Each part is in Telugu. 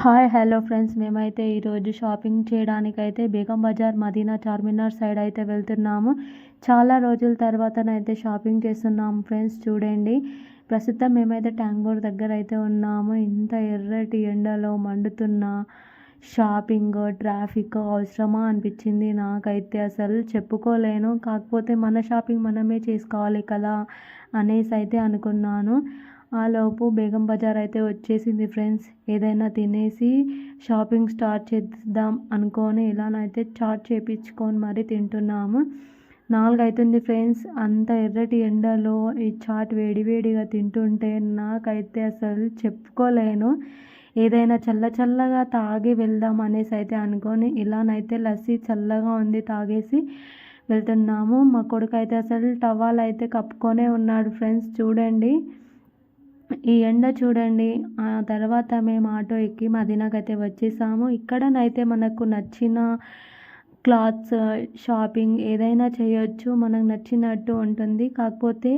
హాయ్ హలో ఫ్రెండ్స్, మేమైతే ఈరోజు షాపింగ్ చేయడానికైతే బేగం బజార్ మదీనా చార్మినార్ సైడ్ అయితే వెళ్తున్నాము. చాలా రోజుల తర్వాతనైతే షాపింగ్ చేస్తున్నాము ఫ్రెండ్స్. చూడండి, ప్రస్తుతం మేమైతే ట్యాంక్ బండ్ దగ్గర అయితే ఉన్నాము. ఇంత ఎర్రటి ఎండలో మండుతున్న షాపింగ్ ట్రాఫిక్ అవసరమా అనిపించింది నాకైతే. అసలు చెప్పుకోలేను. కాకపోతే మన షాపింగ్ మనమే చేసుకోవాలి కదా అనేసి అయితే అనుకున్నాను. ఆలోపు బేగం బజార్ అయితే వచ్చేసింది ఫ్రెండ్స్. ఏదైనా తినేసి షాపింగ్ స్టార్ట్ చేద్దాం అనుకొని ఇలానైతే చాట్ చేయించుకొని మరీ తింటున్నాము. 4 అవుతుంది ఫ్రెండ్స్. అంత ఎర్రటి ఎండలో ఈ చాట్ వేడివేడిగా తింటుంటే నాకైతే అసలు చెప్పుకోలేను. ఏదైనా చల్లగా తాగి వెళ్దాం అనేసి అయితే అనుకొని ఇలానైతే లస్సీ చల్లగా ఉంది తాగేసి వెళ్తున్నాము. మా కొడుకు అయితే అసలు టవాల్ అయితే కప్పుకొనే ఉన్నాడు ఫ్రెండ్స్. చూడండి, ఈ ఎండ చూడండి. ఆ తర్వాత మేము ఆటో ఎక్కి మదీనాకైతే వచ్చేసాము. ఇక్కడనైతే మనకు నచ్చిన క్లాత్స్ షాపింగ్ ఏదైనా చేయొచ్చు, మనకు నచ్చినట్టు ఉంటుంది. కాకపోతే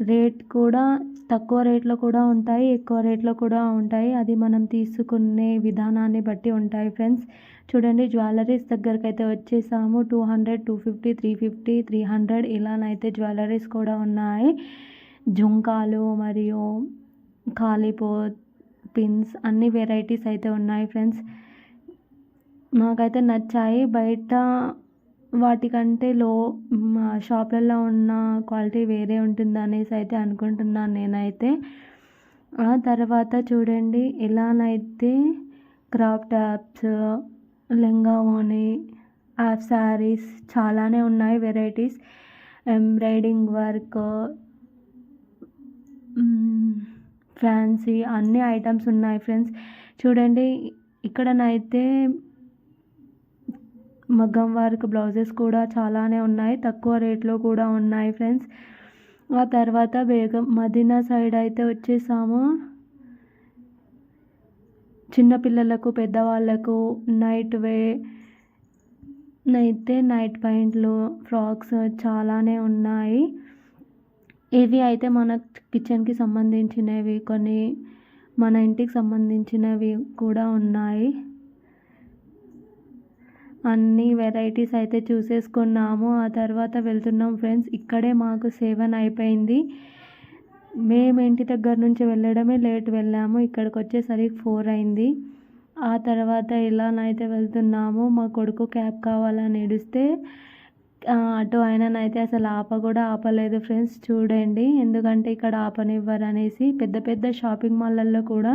రేట్ కూడా తక్కువ రేట్లో కూడా ఉంటాయి, ఎక్కువ రేట్లో కూడా ఉంటాయి. అది మనం తీసుకునే విధానాన్ని బట్టి ఉంటాయి ఫ్రెండ్స్. చూడండి, జ్యువెలరీస్ దగ్గరకు అయితే వచ్చేసాము. 200, 250, 350, 300 ఇలానైతే జ్యువెలరీస్ కూడా ఉన్నాయి. జుంకాలు మరియు కాలిపో పిన్స్ అన్ని వెరైటీస్ అయితే ఉన్నాయి ఫ్రెండ్స్. నాకైతే నచ్చాయి. బయట వాటికంటే షాప్లలో ఉన్న క్వాలిటీ వేరే ఉంటుంది అనేసి అయితే అనుకుంటున్నాను నేనైతే. ఆ తర్వాత చూడండి, ఇలానైతే క్రాప్ టాప్స్, లెంగా ఓని, హాఫ్ శారీస్ చాలానే ఉన్నాయి వెరైటీస్. ఎంబ్రాయిడింగ్ వర్క్, ఫ్యాన్సీ అన్ని ఐటమ్స్ ఉన్నాయి ఫ్రెండ్స్. చూడండి, ఇక్కడనైతే మగ్గం వర్క్ బ్లౌజెస్ కూడా చాలానే ఉన్నాయి, తక్కువ రేట్లో కూడా ఉన్నాయి ఫ్రెండ్స్. ఆ తర్వాత బేగం మదీనా సైడ్ అయితే వచ్చేసాము. చిన్నపిల్లలకు పెద్దవాళ్ళకు నైట్ నైట్ ప్యాంట్లు, ఫ్రాక్స్ చాలానే ఉన్నాయి. ఇవి అయితే మన కిచెన్కి సంబంధించినవి, కొన్ని మన ఇంటికి సంబంధించినవి కూడా ఉన్నాయి. అన్ని వెరైటీస్ అయితే చూసేసుకున్నాము. ఆ తర్వాత వెళ్తున్నాం ఫ్రెండ్స్. ఇక్కడే మాకు 7 అయిపోయింది. మేము ఇంటి దగ్గర నుంచి వెళ్ళడమే లేట్ వెళ్ళాము. ఇక్కడికి వచ్చేసరికి 4 అయింది. ఆ తర్వాత ఇలానైతే వెళ్తున్నాము. మా కొడుకు క్యాబ్ కావాలని ఏడిస్తే ఆటో ఆయననైతే అసలు కూడా ఆపలేదు ఫ్రెండ్స్. చూడండి, ఎందుకంటే ఇక్కడ ఆపనివ్వరు అనేసి. పెద్ద షాపింగ్ మాల్లలో కూడా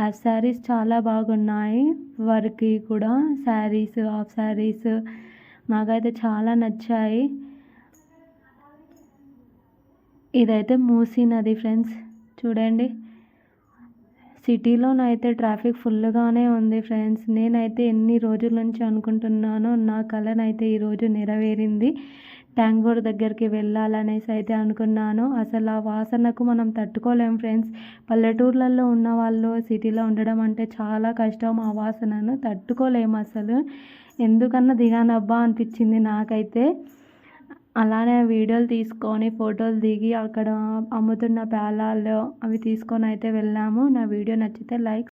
హాఫ్ శారీస్ చాలా బాగున్నాయి. వర్క్ కూడా శారీస్, హాఫ్ శారీస్ నాకైతే చాలా నచ్చాయి. ఇదైతే మూసీ నది ఫ్రెండ్స్. చూడండి, సిటీలోనైతే ట్రాఫిక్ ఫుల్గానే ఉంది ఫ్రెండ్స్. నేనైతే ఎన్ని రోజుల నుంచి అనుకుంటున్నానో, నా కలనైతే ఈరోజు నెరవేరింది. ట్యాంక్ బండ్ దగ్గరికి వెళ్ళాలనేసి అయితే అనుకున్నాను. అసలు ఆ వాసనకు మనం తట్టుకోలేం ఫ్రెండ్స్. పల్లెటూర్లలో ఉన్న వాళ్ళు సిటీలో ఉండడం అంటే చాలా కష్టం. ఆ వాసనను తట్టుకోలేము అసలు. ఎందుకన్నా దిగానబ్బా అనిపించింది నాకైతే. అలానే వీడియోలు తీసుకొని ఫోటోలు దిగి అక్కడ అమ్ముతున్న పేలాలు అవి తీసుకొని అయితే వెళ్ళాము. నా వీడియో నచ్చితే లైక్